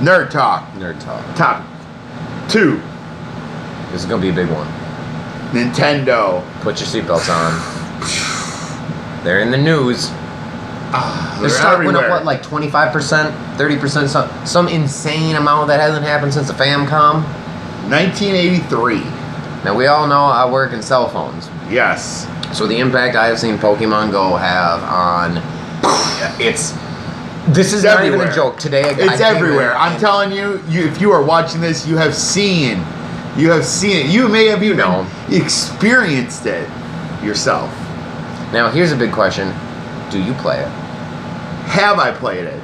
Nerd talk. Top 2. This is gonna be a big one. Nintendo. Put your seatbelts on. They're in the news. They're The stock went up, everywhere. what, like 25%, 30%, some insane amount that hasn't happened since the Famicom. 1983. Now, we all know I work in cell phones. Yes. So the impact I have seen Pokemon Go have on... This is not even a joke. Today, it's everywhere. I'm telling you, if you are watching this, you have seen it. You may have even experienced it yourself. Now, here's a big question. Do you play it? Have I played it?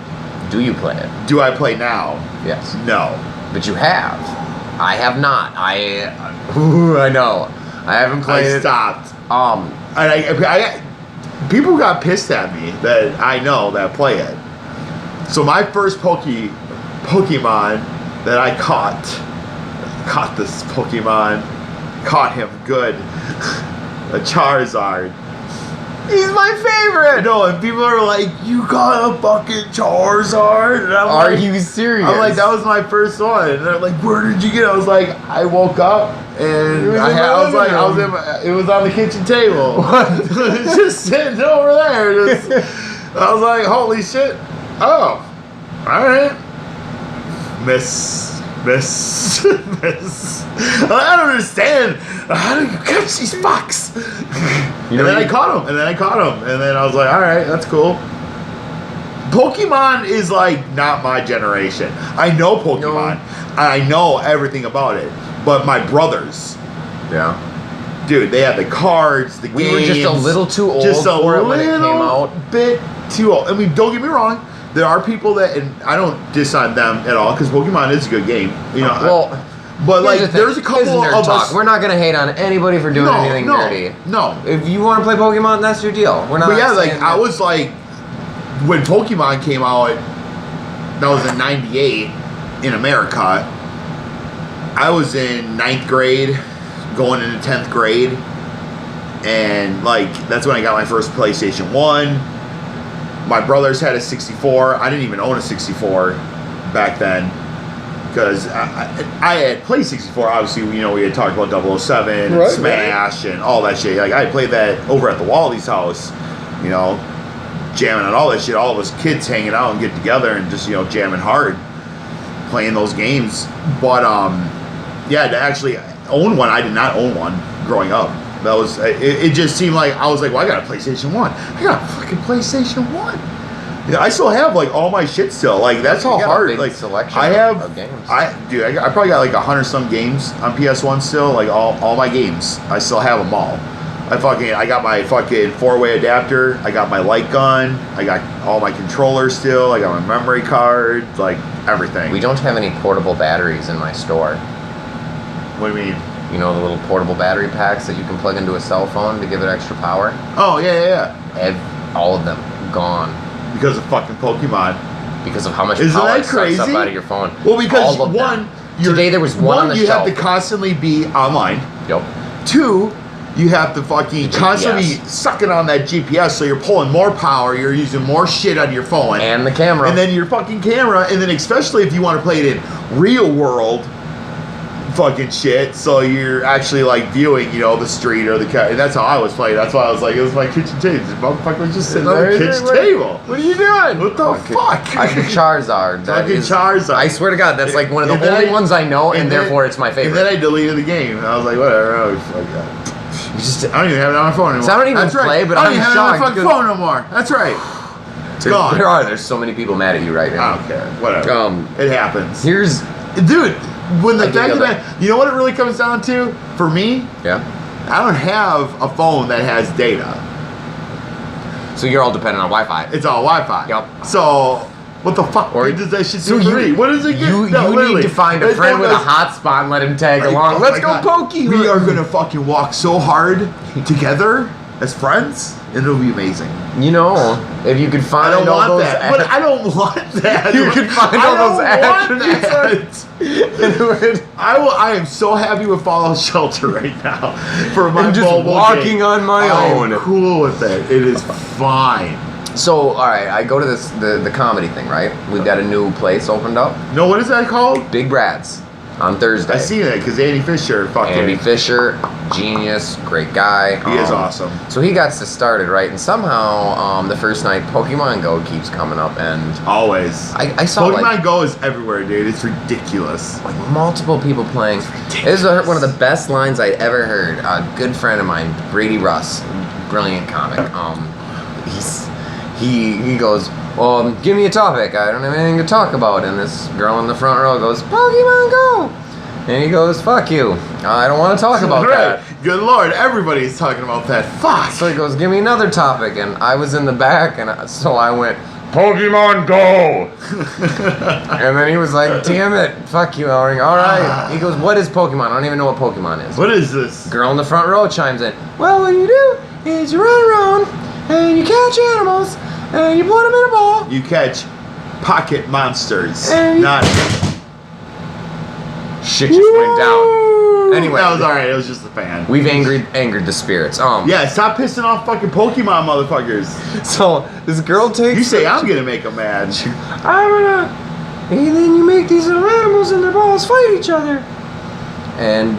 Do you play it? Do I play now? Yes. No. But you have. I have not. I know. I haven't played it. I stopped. I people got pissed at me that I know that play it. So my first Pokemon that I caught this Pokemon, caught him good, a Charizard. He's my favorite! No, and people are like, you got a fucking Charizard? And I'm Are you serious? I'm like, that was my first one. And they're like, where did you get it? I was like, I woke up and it was on the kitchen table. It's just sitting over there. I was like, holy shit. Oh, alright. Miss. I don't understand. How do you catch these fucks? And then I caught him. And then I was like, alright, that's cool. Pokemon is like not my generation. I know Pokemon. I know everything about it. But my brothers. Yeah. Dude, they had the cards, the games. We were just a little too old for it when it came out. Bit too old. I mean, don't get me wrong. There are people that, and I don't diss on them at all, because Pokemon is a good game. You know, but like, there's a couple of us. We're not gonna hate on anybody for doing anything nerdy. No. If you want to play Pokemon, that's your deal. We're not. But yeah, like I was like, when Pokemon came out, that was in '98 in America. I was in 9th grade, going into 10th grade, and like that's when I got my first PlayStation 1. My brothers had a 64. I didn't even own a 64 back then because I had played 64. Obviously, you know, we had talked about 007 and Smash and all that shit. Like I played that over at the Wally's house, you know, jamming on all that shit. All of us kids hanging out and getting together and just, you know, jamming hard, playing those games. But yeah, to actually own one, I did not own one growing up. That was it. Just seemed like I was like, well, I got a PlayStation 1. I got a fucking PlayStation 1. Yeah, I still have like all my shit still. Like that's how hard. Like selection I have of games. I probably got like 100-some games on PS1 still. Like all my games, I still have them all. I got my fucking 4-way adapter. I got my light gun. I got all my controllers still. I got my memory card. Like everything. We don't have any portable batteries in my store. What do you mean? You know the little portable battery packs that you can plug into a cell phone to give it extra power? Oh, yeah. All of them gone. Because of fucking Pokemon. Because of how much power sucks up out of your phone. Well, because today there was one on the you shelf. have to constantly be online. Yep. 2, you have to fucking constantly sucking on that GPS, so you're pulling more power, you're using more shit out of your phone. And the camera. And then your fucking camera, and then especially if you want to play it in real world fucking shit, so you're actually like viewing, you know, the street or the cat. And that's how I was playing. That's why I was like, it was my kitchen table. This motherfucker was just sitting on the kitchen table. What are you doing? What the fuck? I'm Charizard. Charizard. I swear to God, that's like one of the only ones I know, and therefore it's my favorite. And then I deleted the game. And I was like, whatever. I don't even have it on my phone anymore. So I don't even play, but I'm shocked. I don't even have it on my fucking phone no more. That's right. It's gone. There's so many people mad at you right now. I don't care. Whatever. It happens. Dude. When the fact that you know what it really comes down to for me? Yeah. I don't have a phone that has data. So you're all dependent on Wi-Fi. It's all Wi-Fi. Yep. So what the fuck does that shit do for me? What does it get? You need to find a friend with a hotspot and let him tag along. Let's go pokey. We are gonna fucking walk so hard together as friends, and it'll be amazing. You know, if you could find I don't want that. But I don't want that. You could find all those attributes. I am so happy with Fallout Shelter right now for my I'm just walking on my own. I'm cool with it. It is fine. So, all right, I go to the comedy thing, right? We've got a new place opened up, No, what is that called? Big Brad's, on Thursday. I seen it because Andy Fisher, Andy Fisher, genius, great guy. He is awesome. So he got us started, right? And somehow, the first night, Pokemon Go keeps coming up, and Always. I saw Pokemon Go is everywhere, dude. It's ridiculous. like multiple people playing. This is one of the best lines I'd ever heard. A good friend of mine, Brady Russ, brilliant comic. He goes, well, give me a topic. I don't have anything to talk about. And this girl in the front row goes, Pokemon Go. And he goes, fuck you. I don't want to talk about that. Good Lord, everybody's talking about that. Fuck. So he goes, give me another topic. And I was in the back, and so I went, Pokemon Go. And then he was like, damn it, fuck you, Elring. All right. He goes, what is Pokemon? I don't even know what Pokemon is. What is this? Girl in the front row chimes in, well, what you do is you run around and you catch animals and you put them in a ball. You catch pocket monsters. And not. Shit just went down. Anyway. That was alright, it was just a fan. We've angered the spirits. Yeah, stop pissing off fucking Pokemon motherfuckers. So this girl takes. You say I'm gonna make them mad. I'm gonna. And then you make these little animals and their balls fight each other. And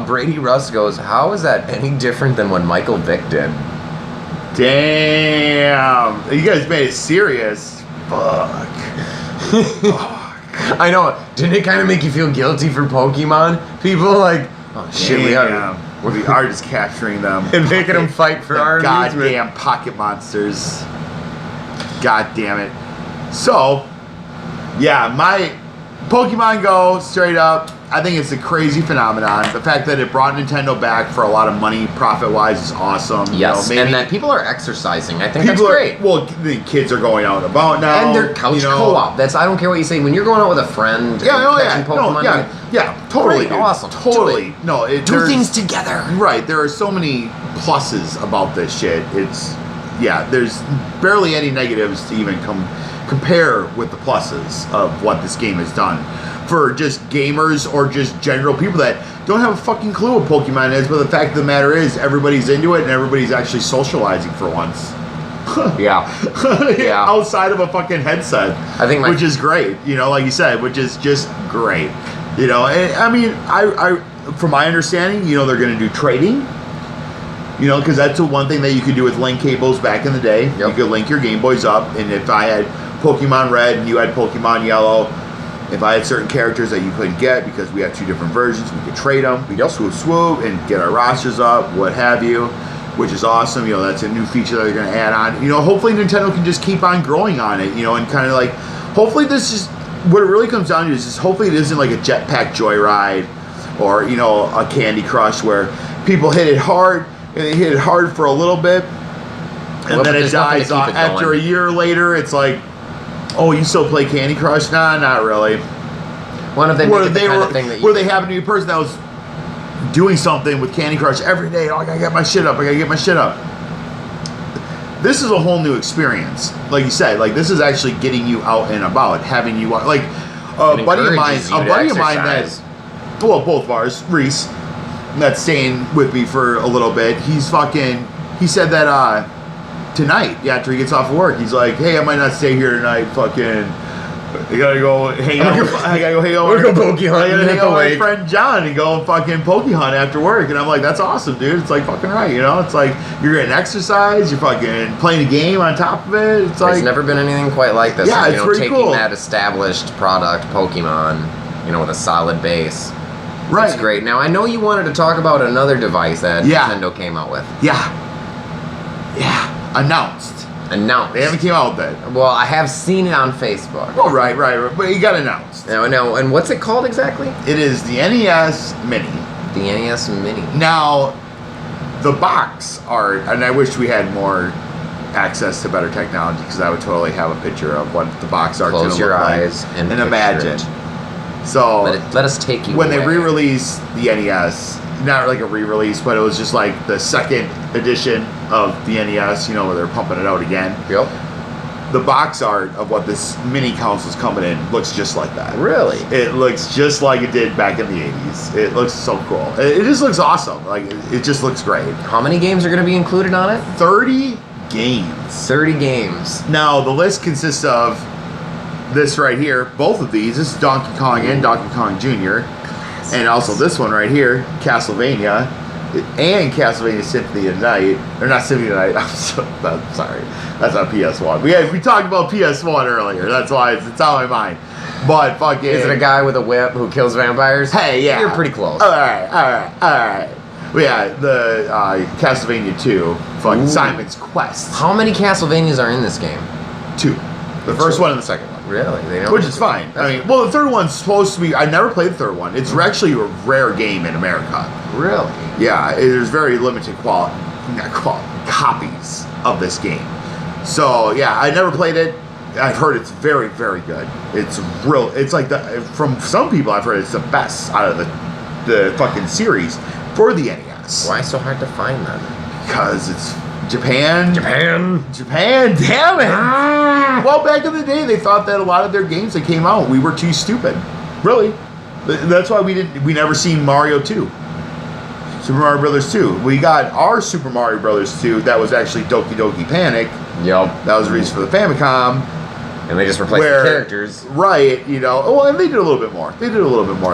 Brady Russ goes, how is that any different than what Michael Vick did? Damn. You guys made it serious. Fuck. I know. Didn't it kind of make you feel guilty for Pokemon? People like, oh shit, we are just capturing them and making them fight for our amusement. goddamn pocket monsters. God damn it. So, yeah, my Pokemon Go, straight up, I think it's a crazy phenomenon. The fact that it brought Nintendo back for a lot of money, profit-wise, is awesome. Yes, you know, and that people are exercising. I think that's great. Well, the kids are going out and about now. And they're couch co-op. That's, I don't care what you say. When you're going out with a friend, catching Pokemon, totally, great, awesome, totally. No, do things together. Right, there are so many pluses about this shit. There's barely any negatives to even compare with the pluses of what this game has done for just gamers or just general people that don't have a fucking clue what Pokemon is, but the fact of the matter is everybody's into it and everybody's actually socializing for once. Yeah. Outside of a fucking headset. I think which is great, like you said, which is just great. And, I mean, I from my understanding, they're going to do trading. Because that's the one thing that you could do with link cables back in the day. Yep. You could link your Game Boys up, and if I had Pokemon Red and you had Pokemon Yellow, if I had certain characters that you couldn't get because we have two different versions, we could trade them. We could swoop and get our rosters up, what have you, which is awesome. That's a new feature that they're going to add on. Hopefully Nintendo can just keep on growing on it, and kind of like, hopefully this is, what it really comes down to is hopefully it isn't like a Jetpack Joyride or, a Candy Crush where people hit it hard, and they hit it hard for a little bit, and then it dies off. After a year later, it's like, oh, you still play Candy Crush? Nah, not really. What if they make it the kind of thing that you... Where they happen to be a person that was doing something with Candy Crush every day. Oh, I gotta get my shit up. This is a whole new experience. Like you said, like this is actually getting you out and about, having you... Like, a buddy of mine that... Well, both of ours, Reese, that's staying with me for a little bit. He said that tonight, after he gets off of work, he's like, hey, I might not stay here tonight, fucking, I gotta go hang out with my friend John and go fucking Poke Hunt after work. And I'm like, that's awesome, dude. It's like fucking right, It's like, you're getting exercise, you're fucking playing a game on top of it. It's like... There's never been anything quite like this. Yeah, it's pretty taking cool. That established product, Pokemon, with a solid base. Right. It's great. Now, I know you wanted to talk about another device that Nintendo came out with. Yeah. Announced. They haven't came out with it. Well, I have seen it on Facebook. Oh, right. But it got announced. No, and what's it called exactly? It is the NES Mini. The NES Mini. Now, the box art, and I wish we had more access to better technology because I would totally have a picture of what the box art Close your eyes and imagine. So let us take you when away. they re-released the NES, not like a re-release, but it was just like the second edition of the NES, where they're pumping it out again. Yep. The box art of what this mini console's coming in looks just like that. Really? It looks just like it did back in the 80s. It looks so cool. It just looks awesome. Like, it just looks great. How many games are going to be included on it? 30 games. 30 games. Now, the list consists of this right here, both of these. This is Donkey Kong and Donkey Kong Jr. And also this one right here, Castlevania. And Castlevania Symphony of the Night. Or not Symphony of the Night, I'm sorry. That's on PS1. We talked about PS1 earlier. That's why it's on my mind. But fucking... Is it a guy with a whip who kills vampires? Hey, yeah. You're pretty close. Alright. Well, yeah, the Castlevania 2, fucking Simon's Quest. How many Castlevanias are in this game? 2. The first one and the second one. Really? They don't Which is fine. I mean, well, the third one's supposed to be... I never played the third one. It's actually a rare game in America. Really? Yeah, there's very limited copies of this game. So, yeah, I never played it. I've heard it's very, very good. It's real... It's like from some people, I've heard it's the best out of the fucking series for the NES. Why so hard to find that? Because it's Japan, Japan, damn it! Well, back in the day, they thought that a lot of their games that came out, we were too stupid. Really, that's why we never seen Mario 2, Super Mario Brothers 2. We got our Super Mario Brothers 2. That was actually Doki Doki Panic. Yep. That was released for the Famicom. And they just replaced the characters. Right. You know. Well, and they did a little bit more. Than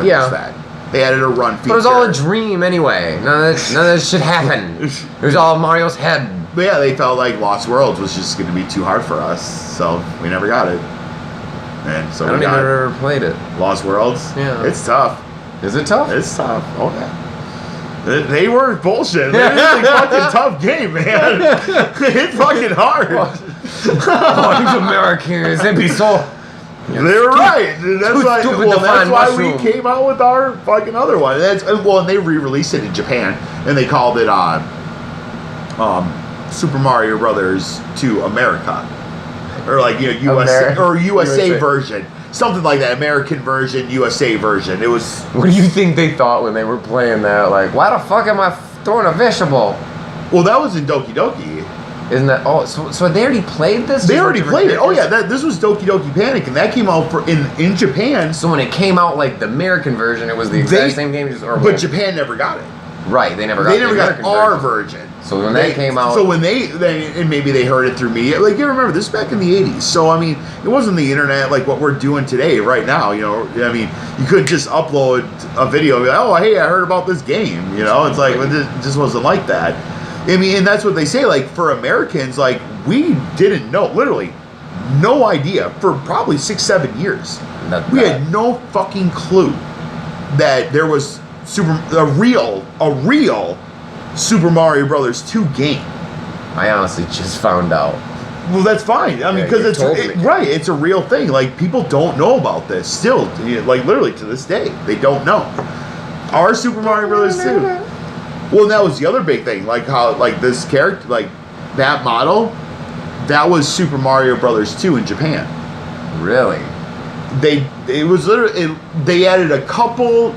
just that. They added a run feature. But it was all a dream anyway. None of that shit happened. It was all Mario's head. But yeah, they felt like Lost Worlds was just going to be too hard for us, so we never got it. And so I don't even ever played it. Lost Worlds? Yeah. It's tough. Is it tough? It's tough. Oh, yeah. They were bullshit. It was a fucking tough game, man. It's fucking hard. Oh, these Americans, they'd be so... They were right. That's why we came out with our fucking other one. And they re-released it in Japan, and they called it Super Mario Brothers 2 America, or like USA version, something like that. American version, USA version. It was. What do you think they thought when they were playing that? Like, why the fuck am I throwing a vegetable? Well, that was in Doki Doki. Isn't that? Oh, so they already played this? They already played it. Oh yeah, this was Doki Doki Panic, and that came out in Japan. So when it came out, like the American version, it was the exact same game. But Japan never got it. Right, they never got our version. So when that came out, so when they and maybe they heard it through media. Like, you remember this back in the '80s. So I mean, it wasn't the internet like what we're doing today, right now. You know, I mean, you couldn't just upload a video and be like, oh, hey, I heard about this game. You know, it's like it just wasn't like that. I mean, and that's what they say. Like, for Americans, like, we didn't know, literally, no idea for probably 6-7 years. We had no fucking clue that there was a real Super Mario Brothers 2 game. I honestly just found out. Well, that's fine. I mean, because it's a real thing. Like, people don't know about this still. Like, literally to this day, they don't know. Our Super Mario Brothers 2. Well, that was the other big thing. Like how, like this character, like that model, that was Super Mario Brothers 2 in Japan. Really? They added a couple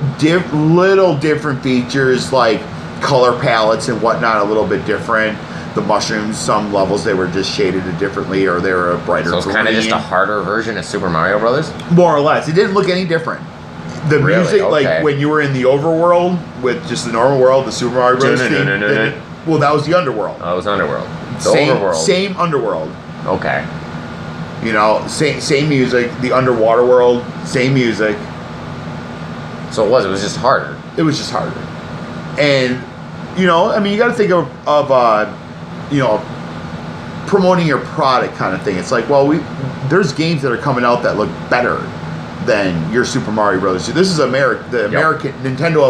little different features, like color palettes and whatnot, a little bit different. The mushrooms, some levels they were just shaded differently, or they were a brighter green. So it's kind of just a harder version of Super Mario Brothers? More or less. It didn't look any different. The music, like when you were in the overworld with just the normal world, the Super Mario Bros. Well, that was the underworld. Oh, it was underworld. Overworld. Same underworld. Okay. You know, same music. The underwater world, same music. So it was just harder. It was just harder. And, you know, I mean, you got to think of you know, promoting your product kind of thing. It's like, well, there's games that are coming out that look better than your Super Mario Bros. This is the American Nintendo